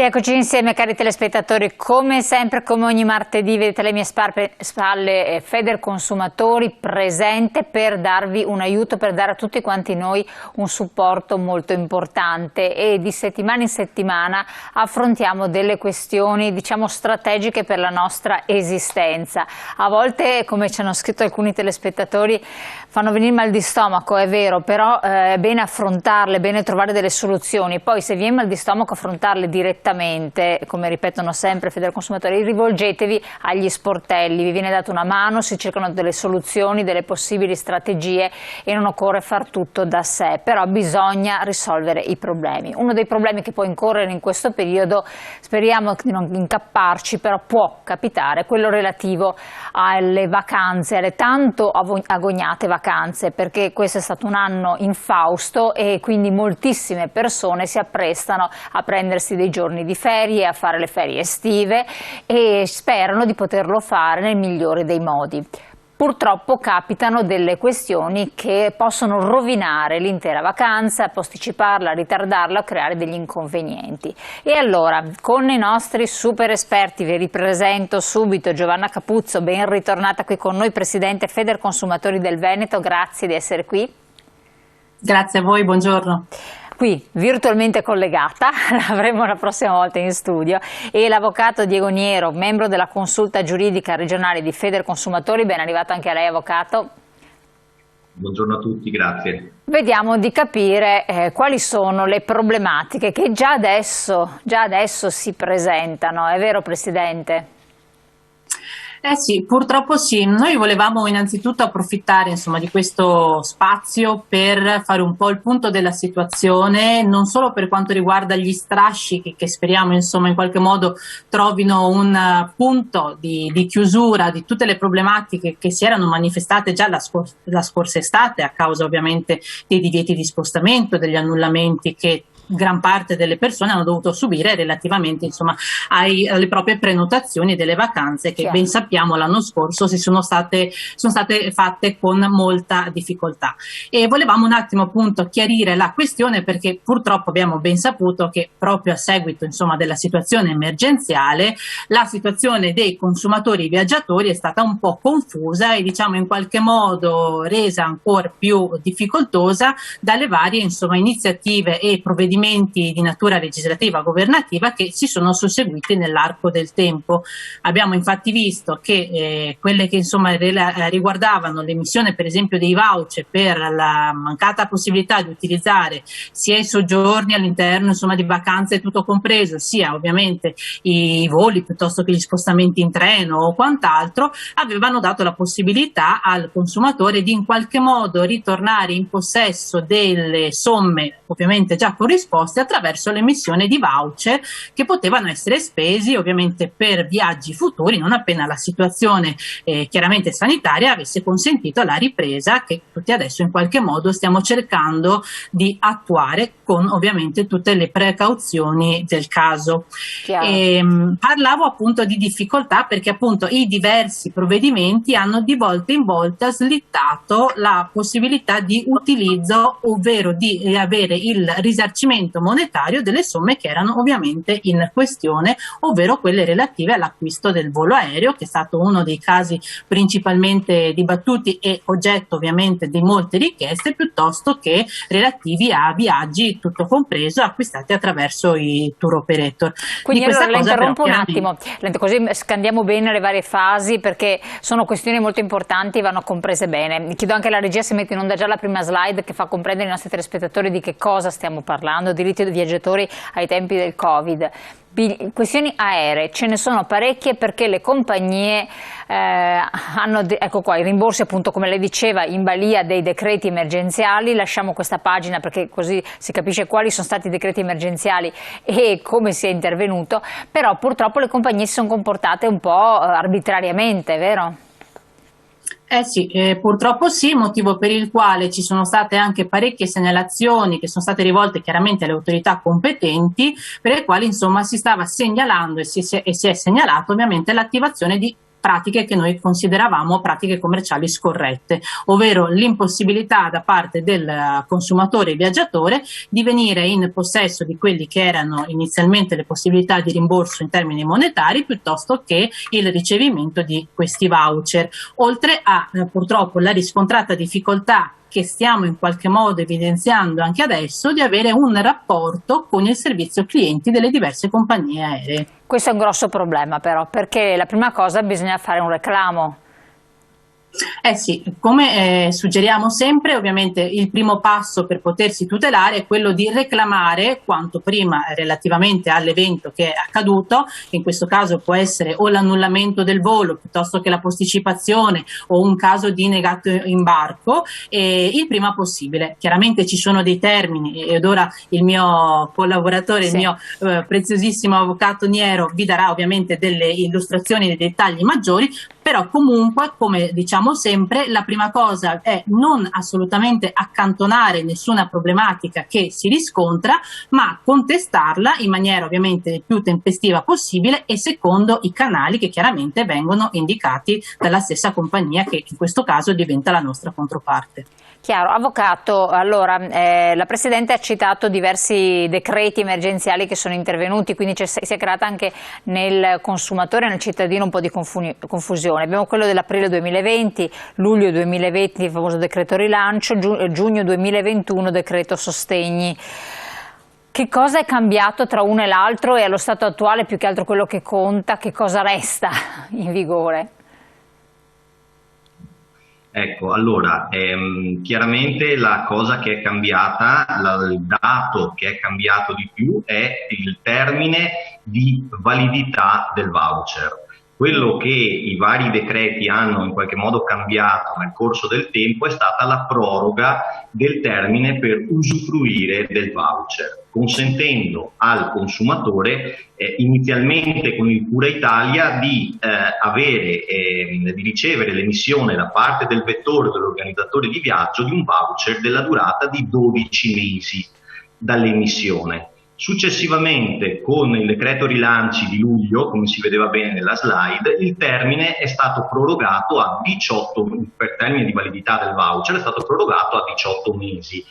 Rieccoci insieme, cari telespettatori, come sempre, come ogni martedì, vedete alle mie spalle Federconsumatori presente per darvi un aiuto, per dare a tutti quanti noi un supporto molto importante, e di settimana in settimana affrontiamo delle questioni, diciamo, strategiche per la nostra esistenza. A volte, come ci hanno scritto alcuni telespettatori, fanno venire mal di stomaco, è vero, però è bene affrontarle, è bene trovare delle soluzioni. Poi se viene mal di stomaco, affrontarle direttamente, come ripetono sempre Federconsumatori, rivolgetevi agli sportelli, vi viene data una mano, si cercano delle soluzioni, delle possibili strategie e non occorre far tutto da sé, però bisogna risolvere i problemi. Uno dei problemi che può incorrere in questo periodo, speriamo di non incapparci, però può capitare, quello relativo alle vacanze, alle tanto agognate vacanze, perché questo è stato un anno infausto e quindi moltissime persone si apprestano a prendersi dei giorni di ferie, a fare le ferie estive e sperano di poterlo fare nel migliore dei modi. Purtroppo capitano delle questioni che possono rovinare l'intera vacanza, posticiparla, ritardarla, creare degli inconvenienti. E allora, con i nostri super esperti, vi ripresento subito Giovanna Capuzzo, ben ritornata qui con noi, Presidente Federconsumatori del Veneto, grazie di essere qui. Grazie a voi, buongiorno. Qui virtualmente collegata, l'avremo la prossima volta in studio, e l'avvocato Diego Niero, membro della consulta giuridica regionale di Federconsumatori. Ben arrivato anche a lei, avvocato. Buongiorno a tutti, grazie. Vediamo di capire quali sono le problematiche che già adesso si presentano, è vero Presidente? Sì, purtroppo sì. Noi volevamo innanzitutto approfittare, insomma, di questo spazio per fare un po' il punto della situazione, non solo per quanto riguarda gli strascichi che speriamo, insomma, in qualche modo trovino un punto di chiusura di tutte le problematiche che si erano manifestate già la scorsa estate, a causa ovviamente dei divieti di spostamento, degli annullamenti che gran parte delle persone hanno dovuto subire relativamente, insomma, alle proprie prenotazioni delle vacanze che ben sappiamo l'anno scorso sono state fatte con molta difficoltà. E volevamo un attimo appunto chiarire la questione, perché purtroppo abbiamo ben saputo che proprio a seguito, insomma, della situazione emergenziale, la situazione dei consumatori viaggiatori è stata un po' confusa e, diciamo, in qualche modo resa ancora più difficoltosa dalle varie, insomma, iniziative e provvedimenti di natura legislativa governativa che si sono susseguiti nell'arco del tempo. Abbiamo infatti visto che quelle che, insomma, riguardavano l'emissione per esempio dei voucher per la mancata possibilità di utilizzare sia i soggiorni all'interno, insomma, di vacanze tutto compreso, sia ovviamente i voli piuttosto che gli spostamenti in treno o quant'altro, avevano dato la possibilità al consumatore di in qualche modo ritornare in possesso delle somme ovviamente già corrisposte attraverso l'emissione di voucher che potevano essere spesi ovviamente per viaggi futuri non appena la situazione chiaramente sanitaria avesse consentito la ripresa che tutti adesso in qualche modo stiamo cercando di attuare con ovviamente tutte le precauzioni del caso. Parlavo appunto di difficoltà perché appunto i diversi provvedimenti hanno di volta in volta slittato la possibilità di utilizzo, ovvero di avere il risarcimento monetario delle somme che erano ovviamente in questione, ovvero quelle relative all'acquisto del volo aereo, che è stato uno dei casi principalmente dibattuti e oggetto ovviamente di molte richieste, piuttosto che relativi a viaggi tutto compreso acquistati attraverso i tour operator. Quindi allora la interrompo un attimo, così scandiamo bene le varie fasi, perché sono questioni molto importanti e vanno comprese bene. Chiedo anche alla regia se mette in onda già la prima slide che fa comprendere ai nostri telespettatori di che cosa stiamo parlando, diritti dei viaggiatori ai tempi del Covid. Questioni aeree, ce ne sono parecchie perché le compagnie hanno, ecco qua, i rimborsi appunto come lei diceva in balia dei decreti emergenziali. Lasciamo questa pagina perché così si capisce quali sono stati i decreti emergenziali e come si è intervenuto, però purtroppo le compagnie si sono comportate un po' arbitrariamente, vero? Sì, purtroppo sì, motivo per il quale ci sono state anche parecchie segnalazioni che sono state rivolte chiaramente alle autorità competenti, per le quali insomma si stava segnalando e si è segnalato ovviamente l'attivazione di pratiche che noi consideravamo pratiche commerciali scorrette, ovvero l'impossibilità da parte del consumatore e viaggiatore di venire in possesso di quelli che erano inizialmente le possibilità di rimborso in termini monetari piuttosto che il ricevimento di questi voucher, oltre a purtroppo la riscontrata difficoltà che stiamo in qualche modo evidenziando anche adesso di avere un rapporto con il servizio clienti delle diverse compagnie aeree. Questo è un grosso problema però, perché la prima cosa bisogna fare un reclamo. Eh sì, come suggeriamo sempre, ovviamente il primo passo per potersi tutelare è quello di reclamare quanto prima relativamente all'evento che è accaduto, che in questo caso può essere o l'annullamento del volo piuttosto che la posticipazione o un caso di negato imbarco, il prima possibile. Chiaramente ci sono dei termini ed ora il mio collaboratore, il mio preziosissimo avvocato Niero vi darà ovviamente delle illustrazioni e dei dettagli maggiori, però comunque, come diciamo sempre, la prima cosa è non assolutamente accantonare nessuna problematica che si riscontra, ma contestarla in maniera ovviamente più tempestiva possibile e secondo i canali che chiaramente vengono indicati dalla stessa compagnia, che in questo caso diventa la nostra controparte. Chiaro. Avvocato, allora la Presidente ha citato diversi decreti emergenziali che sono intervenuti, quindi si è creata anche nel consumatore e nel cittadino un po' di confusione. Abbiamo quello dell'aprile 2020, luglio 2020 il famoso decreto rilancio, giugno 2021 decreto sostegni. Che cosa è cambiato tra uno e l'altro e allo stato attuale, più che altro quello che conta, che cosa resta in vigore? Ecco, allora, chiaramente la cosa che è cambiata, il dato che è cambiato di più è il termine di validità del voucher. Quello che i vari decreti hanno in qualche modo cambiato nel corso del tempo è stata la proroga del termine per usufruire del voucher, consentendo al consumatore inizialmente con il Cura Italia di ricevere l'emissione da parte del vettore o dell'organizzatore di viaggio di un voucher della durata di 12 mesi dall'emissione. Successivamente, con il decreto rilanci di luglio, come si vedeva bene nella slide, il termine è stato prorogato a 18, per termine di validità del voucher, è stato prorogato a 18 mesi.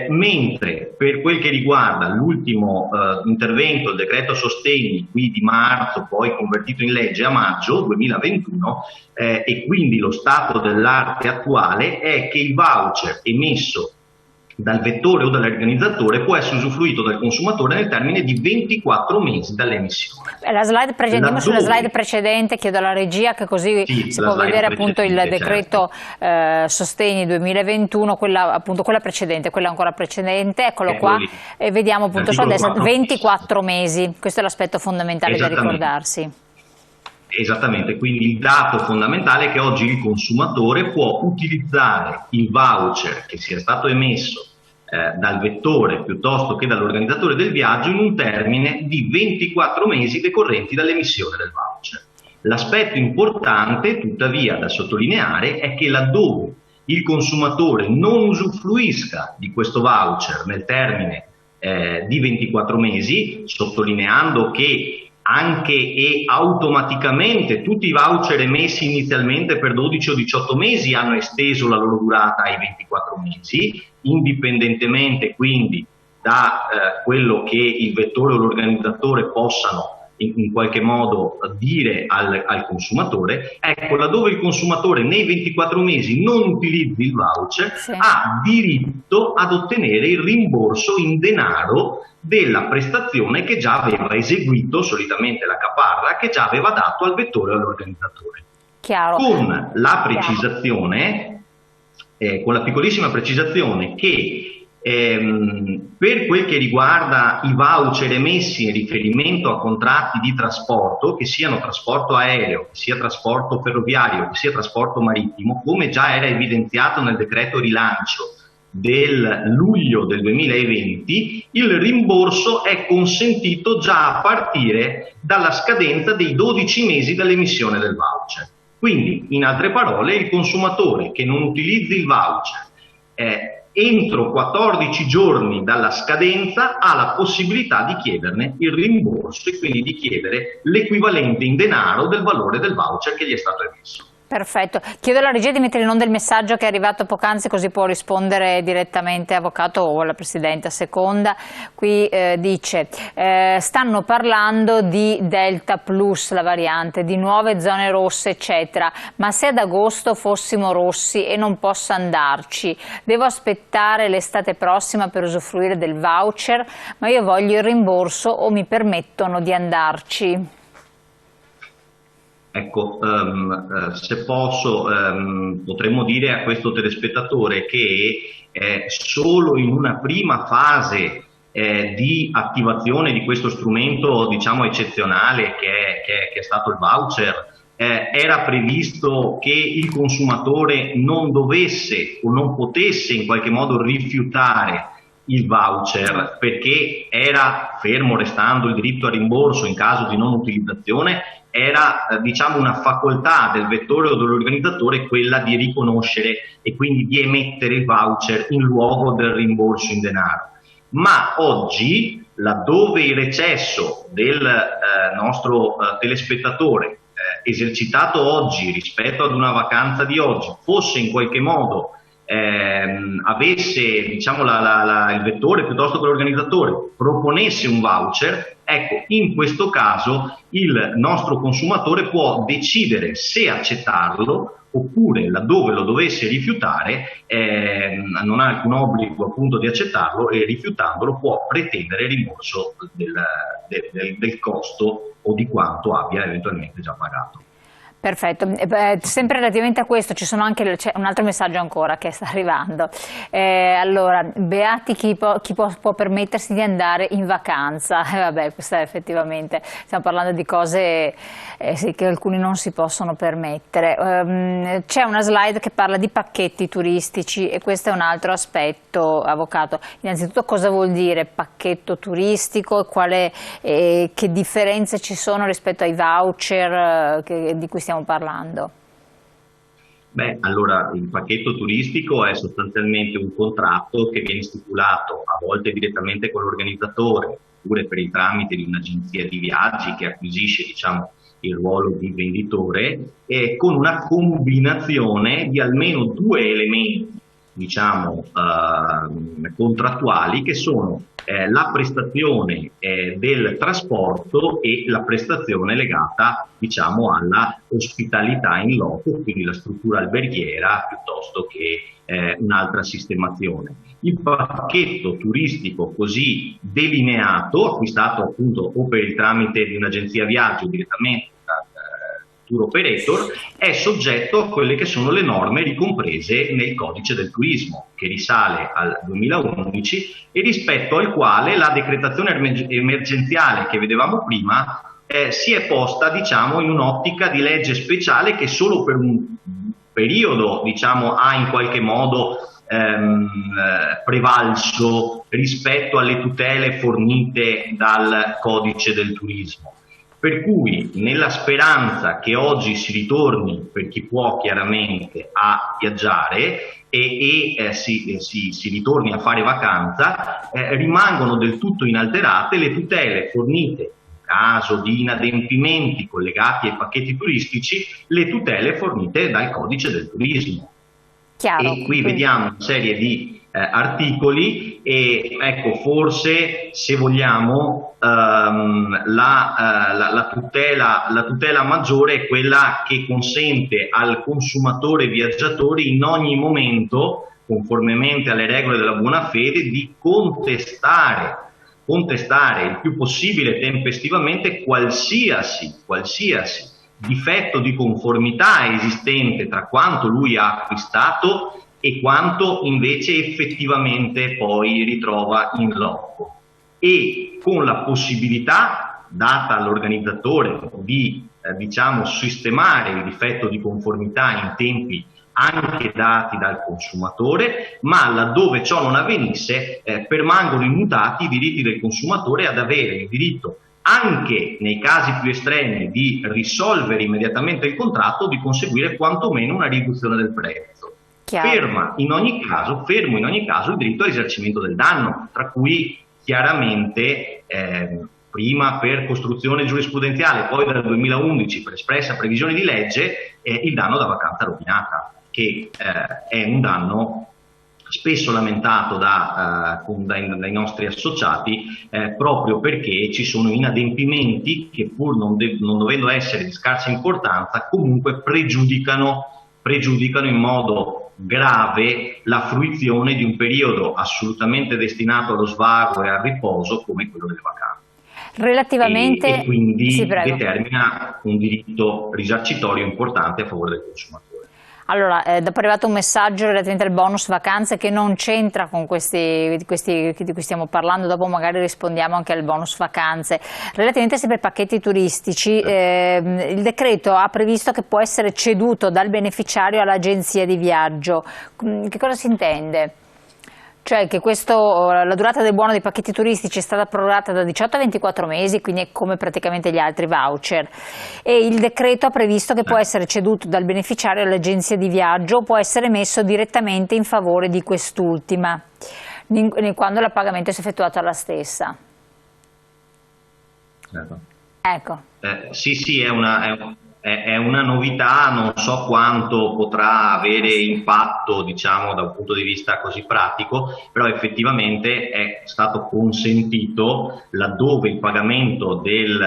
Mentre per quel che riguarda l'ultimo intervento, il decreto sostegni, qui di marzo, poi convertito in legge a maggio 2021, e quindi lo stato dell'arte attuale è che il voucher emesso dal vettore o dall'organizzatore può essere usufruito dal consumatore nel termine di 24 mesi dall'emissione. Andiamo sulla slide precedente, chiedo alla regia che così si può vedere appunto il decreto sostegni 2021, quella precedente, quella ancora precedente, eccolo qua, e vediamo appunto sulla destra 24 mesi, questo è l'aspetto fondamentale da ricordarsi. Esattamente, quindi il dato fondamentale è che oggi il consumatore può utilizzare il voucher che sia stato emesso dal vettore piuttosto che dall'organizzatore del viaggio in un termine di 24 mesi decorrenti dall'emissione del voucher. L'aspetto importante, tuttavia, da sottolineare è che laddove il consumatore non usufruisca di questo voucher nel termine di 24 mesi, sottolineando che anche e automaticamente tutti i voucher emessi inizialmente per 12 o 18 mesi hanno esteso la loro durata ai 24 mesi, indipendentemente quindi da quello che il vettore o l'organizzatore possano in qualche modo dire al consumatore. Ecco, laddove il consumatore nei 24 mesi non utilizzi il voucher, ha diritto ad ottenere il rimborso in denaro della prestazione che già aveva eseguito, solitamente la caparra, che già aveva dato al vettore o all'organizzatore. Con la precisazione, con la piccolissima precisazione che per quel che riguarda i voucher emessi in riferimento a contratti di trasporto, che siano trasporto aereo, che sia trasporto ferroviario, che sia trasporto marittimo, come già era evidenziato nel decreto rilancio del luglio del 2020, il rimborso è consentito già a partire dalla scadenza dei 12 mesi dall'emissione del voucher. Quindi, in altre parole, il consumatore che non utilizzi il voucher entro 14 giorni dalla scadenza ha la possibilità di chiederne il rimborso e quindi di chiedere l'equivalente in denaro del valore del voucher che gli è stato emesso. Perfetto. Chiedo alla regia di mettere in onda il messaggio che è arrivato poc'anzi, così può rispondere direttamente avvocato o alla Presidente a seconda. Qui dice, stanno parlando di Delta Plus, la variante, di nuove zone rosse eccetera, ma se ad agosto fossimo rossi e non posso andarci, devo aspettare l'estate prossima per usufruire del voucher? Ma io voglio il rimborso o mi permettono di andarci? Ecco, se posso, potremmo dire a questo telespettatore che solo in una prima fase di attivazione di questo strumento, diciamo, eccezionale che è stato il voucher, era previsto che il consumatore non dovesse o non potesse in qualche modo rifiutare il voucher, perché era, fermo restando il diritto a rimborso in caso di non utilizzazione, era diciamo una facoltà del vettore o dell'organizzatore quella di riconoscere e quindi di emettere il voucher in luogo del rimborso in denaro. Ma oggi, laddove il recesso del nostro telespettatore esercitato oggi rispetto ad una vacanza di oggi fosse in qualche modo avesse, diciamo, il vettore piuttosto che l'organizzatore proponesse un voucher, ecco, in questo caso il nostro consumatore può decidere se accettarlo oppure, laddove lo dovesse rifiutare, non ha alcun obbligo appunto di accettarlo e rifiutandolo può pretendere il rimborso del costo o di quanto abbia eventualmente già pagato. Perfetto, sempre relativamente a questo c'è un altro messaggio ancora che sta arrivando. Allora, beati chi può permettersi di andare in vacanza. Vabbè, questa effettivamente stiamo parlando di cose sì, che alcuni non si possono permettere. C'è una slide che parla di pacchetti turistici e questo è un altro aspetto, avvocato. Innanzitutto cosa vuol dire pacchetto turistico e che differenze ci sono rispetto ai voucher di cui stiamo parlando? Beh, allora il pacchetto turistico è sostanzialmente un contratto che viene stipulato a volte direttamente con l'organizzatore oppure per il tramite di un'agenzia di viaggi che acquisisce, diciamo, il ruolo di venditore con una combinazione di almeno due elementi, diciamo, contrattuali che sono la prestazione del trasporto e la prestazione legata, diciamo, alla ospitalità in loco, quindi la struttura alberghiera piuttosto che un'altra sistemazione. Il pacchetto turistico così delineato, acquistato appunto o per il tramite di un'agenzia viaggio o direttamente tour operator, è soggetto a quelle che sono le norme ricomprese nel codice del turismo, che risale al 2011 e rispetto al quale la decretazione emergenziale che vedevamo prima si è posta, diciamo, in un'ottica di legge speciale che solo per un periodo, diciamo, ha in qualche modo prevalso rispetto alle tutele fornite dal codice del turismo. Per cui, nella speranza che oggi si ritorni, per chi può chiaramente, a viaggiare e si ritorni a fare vacanza, rimangono del tutto inalterate le tutele fornite in caso di inadempimenti collegati ai pacchetti turistici, le tutele fornite dal codice del turismo. Chiaro. E qui vediamo una serie di articoli e ecco, forse, se vogliamo, la tutela maggiore è quella che consente al consumatore viaggiatore in ogni momento, conformemente alle regole della buona fede, di contestare il più possibile tempestivamente qualsiasi difetto di conformità esistente tra quanto lui ha acquistato e quanto invece effettivamente poi ritrova in loco, e con la possibilità data all'organizzatore di diciamo sistemare il difetto di conformità in tempi anche dati dal consumatore, ma laddove ciò non avvenisse permangono immutati i diritti del consumatore ad avere il diritto, anche nei casi più estremi, di risolvere immediatamente il contratto, di conseguire quantomeno una riduzione del prezzo. fermo in ogni caso il diritto al risarcimento del danno, tra cui chiaramente prima per costruzione giurisprudenziale, poi dal 2011 per espressa previsione di legge, il danno da vacanza rovinata, che è un danno spesso lamentato dai nostri associati, proprio perché ci sono inadempimenti che, pur non dovendo essere di scarsa importanza, comunque pregiudicano in modo grave la fruizione di un periodo assolutamente destinato allo svago e al riposo come quello delle vacanze. Relativamente... E quindi sì, determina un diritto risarcitorio importante a favore del consumatore. Allora, dopo è arrivato un messaggio relativamente al bonus vacanze che non c'entra con di cui stiamo parlando, dopo magari rispondiamo anche al bonus vacanze. Relativamente sempre ai pacchetti turistici, il decreto ha previsto che può essere ceduto dal beneficiario all'agenzia di viaggio. Che cosa si intende? Cioè che la durata del buono dei pacchetti turistici è stata prorogata da 18 a 24 mesi, quindi è come praticamente gli altri voucher, e il decreto ha previsto che può essere ceduto dal beneficiario all'agenzia di viaggio o può essere messo direttamente in favore di quest'ultima, quando il pagamento è effettuato alla stessa. Ecco. Sì, è una novità, non so quanto potrà avere impatto, diciamo, da un punto di vista così pratico, però effettivamente è stato consentito, laddove il pagamento del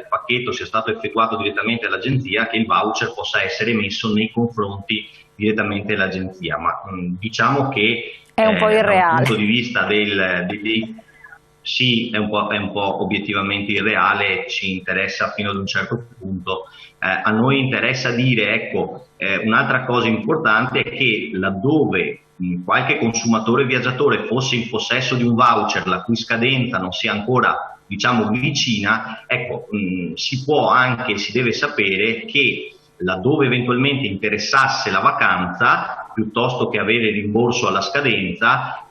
pacchetto sia stato effettuato direttamente all'agenzia, che il voucher possa essere esso nei confronti direttamente dell'agenzia, ma diciamo che è un po' irreale. Dal punto di vista sì, è un po' obiettivamente irreale, ci interessa fino ad un certo punto. A noi interessa dire, ecco, un'altra cosa importante è che laddove qualche consumatore viaggiatore fosse in possesso di un voucher la cui scadenza non sia ancora, diciamo, vicina, ecco, si deve sapere che laddove eventualmente interessasse la vacanza, piuttosto che avere rimborso alla scadenza,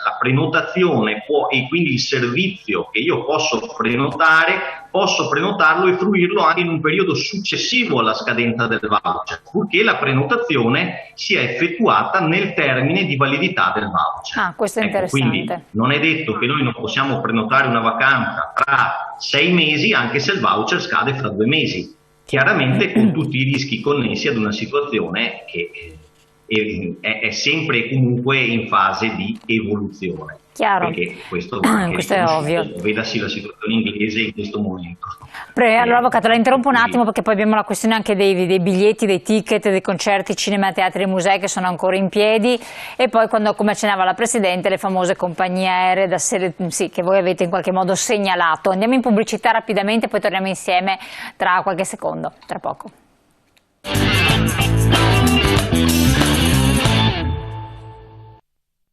la prenotazione e quindi il servizio che io posso prenotarlo e fruirlo anche in un periodo successivo alla scadenza del voucher, purché la prenotazione sia effettuata nel termine di validità del voucher. Questo è interessante. Quindi non è detto che noi non possiamo prenotare una vacanza tra 6 mesi, anche se il voucher scade fra 2 mesi, chiaramente con tutti i rischi connessi ad una situazione che è sempre e comunque in fase di evoluzione. Chiaro. Perché questo è ovvio. Vedasi la situazione inglese in questo momento. Allora, Avvocato, la interrompo un attimo perché poi abbiamo la questione anche dei biglietti, dei ticket, dei concerti, cinema, teatri e musei che sono ancora in piedi, e poi, quando, come accennava la Presidente, le famose compagnie aeree che voi avete in qualche modo segnalato. Andiamo in pubblicità rapidamente, poi torniamo insieme tra qualche secondo, tra poco.